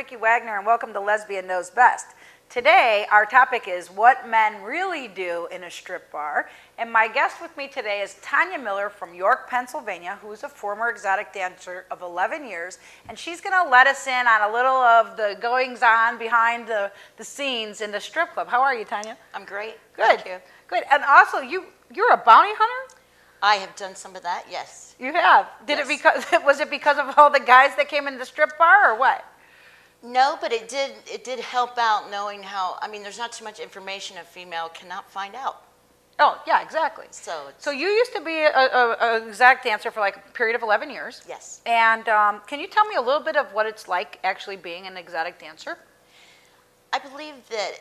Vicki Wagner, and welcome to Lesbian Knows Best. Today, our topic is what men really do in a strip bar. And my guest with me today is Tania Miller from York, Pennsylvania, who is a former exotic dancer of 11 years. And she's going to let us in on a little of the goings-on behind the scenes in the strip club. How are you, Tania? I'm great. Good. Thank you. Good. And also, you're a bounty hunter? I have done some of that, yes. You have? Was it because of all the guys that came in the strip bar, or what? No, but it did help out knowing how, I mean, there's not too much information a female cannot find out. Oh, yeah, exactly. So you used to be an exotic dancer for like a period of 11 years. Yes. And can you tell me a little bit of what it's like actually being an exotic dancer? I believe that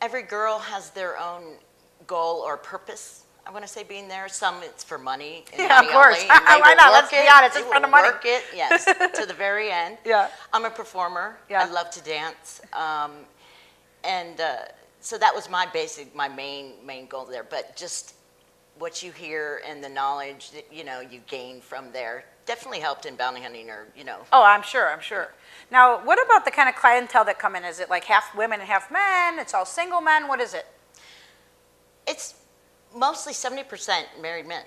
every girl has their own goal or purpose. I want to say being there. Some it's for money. And yeah, money of course. Only, and Why not? Let's be honest. It's for the money. Work it, yes, to the very end. Yeah. I'm a performer. Yeah. I love to dance. So that was my main goal there. But just what you hear and the knowledge that you gain from there definitely helped in bounty hunting, or Oh, I'm sure. Now, what about the kind of clientele that come in? Is it like half women and half men? It's all single men. What is it? It's mostly 70% married men.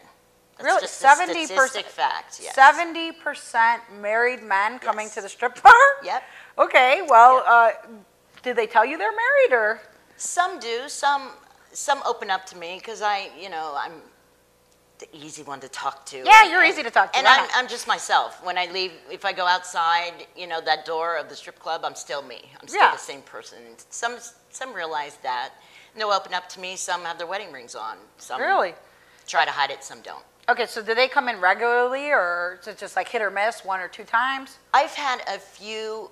That's Really? just 70%? a statistic fact, yes. 70% married men coming to the strip bar? Yep. Okay, well, did they tell you they're married, or? Some do. Some open up to me because I'm the easy one to talk to. Yeah, you're easy to talk to. And I'm just myself. When I leave, if I go outside, that door of the strip club, I'm still me. I'm still the same person. And some realize that. And they'll open up to me. Some have their wedding rings on. Some really try to hide it. Some don't. Okay, so do they come in regularly, or is it just like hit or miss, 1 or 2 times? I've had a few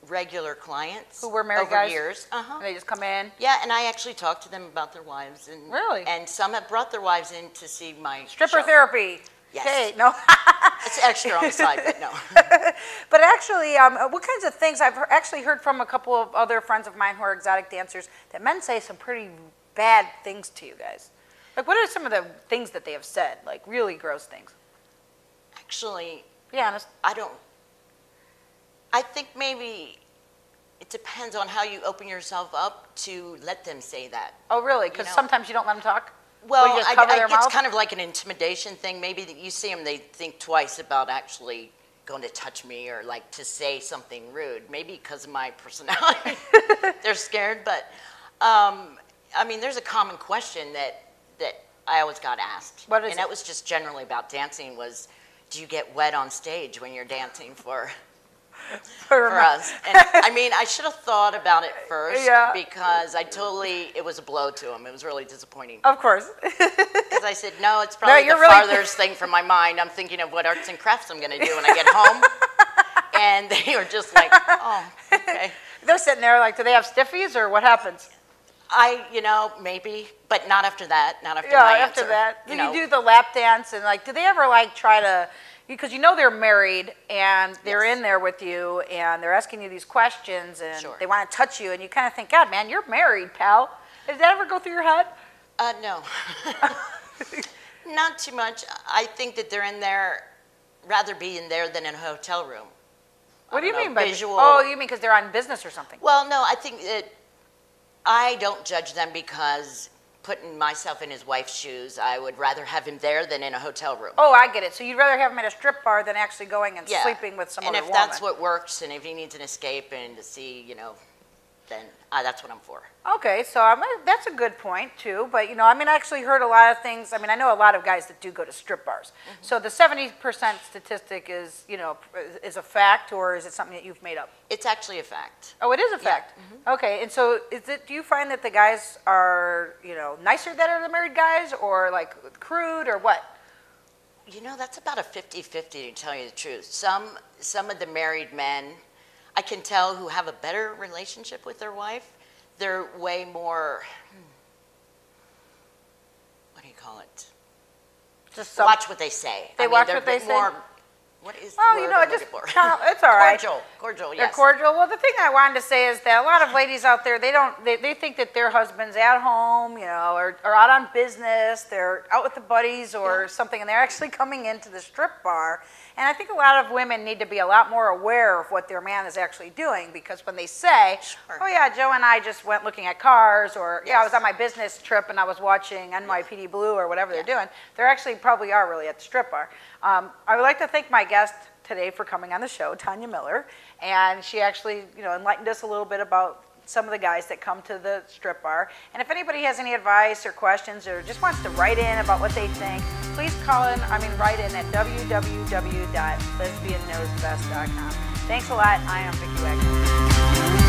regular clients who were married over guys? years. And they just come in? Yeah, and I actually talk to them about their wives. And really? And some have brought their wives in to see my stripper show. Therapy. Yes. Okay, no. It's extra on the side, but no. But actually, what kinds of things, I've actually heard from a couple of other friends of mine who are exotic dancers, that men say some pretty bad things to you guys. Like, what are some of the things that they have said, like really gross things? Actually, be honest. I think maybe it depends on how you open yourself up to let them say that. Oh, really? Because sometimes you don't let them talk? Well, it's kind of like an intimidation thing. Maybe that you see them, they think twice about actually going to touch me or like to say something rude. Maybe because of my personality, they're scared. But I mean, there's a common question that I always got asked. What is it? And that was just generally about dancing. Was, do you get wet on stage when you're dancing for us? And I mean, I should have thought about it first because it was a blow to him. It was really disappointing. Of course. Because I said, no, it's probably the farthest thing from my mind. I'm thinking of what arts and crafts I'm going to do when I get home. And they were just like, oh, okay. They're sitting there like, do they have stiffies or what happens? Maybe, but not after that. Not after my answer. After that. Do you do the lap dance and like, do they ever like try to, because they're married and they're in there with you and they're asking you these questions and they want to touch you and you kind of think, God, man, you're married, pal. Does that ever go through your head? No. Not too much. I think that they're in there, rather be in there than in a hotel room. What do you mean by visual? Oh, you mean because they're on business or something? Well, no, I think that I don't judge them because putting myself in his wife's shoes, I would rather have him there than in a hotel room. Oh, I get it. So you'd rather have him at a strip bar than actually going and sleeping with some other woman. And if that's what works, and if he needs an escape and to see, then that's what I'm for. Okay, so that's a good point too. But I actually heard a lot of things. I know a lot of guys that do go to strip bars. Mm-hmm. So the 70% statistic is, is a fact, or is it something that you've made up? It's actually a fact. Oh, it is a fact. Yeah. Mm-hmm. Okay, and so do you find that the guys are, nicer that are the married guys, or like crude, or what? That's about a 50-50 to tell you the truth. Some of the married men, I can tell, who have a better relationship with their wife, they're way more, what do you call it? Just watch what they say. They watch what they say? What is the word I'm looking for? It's all right. Cordial, yes. They're cordial. Well, the thing I wanted to say is that a lot of ladies out there, they think that their husband's at home, or out on business, they're out with the buddies or something, and they're actually coming into the strip bar, And I think a lot of women need to be a lot more aware of what their man is actually doing, because when they say, Sure. oh yeah, Joe and I just went looking at cars, or yeah, I was Yes. on my business trip and I was watching NYPD Blue or whatever they're doing, they actually probably are really at the strip bar. I would like to thank my guest today for coming on the show, Tania Miller, and she actually, enlightened us a little bit about some of the guys that come to the strip bar. And if anybody has any advice or questions or just wants to write in about what they think, please write in at www.lesbianknowsbest.com. Thanks a lot. I am Vicki Wagner.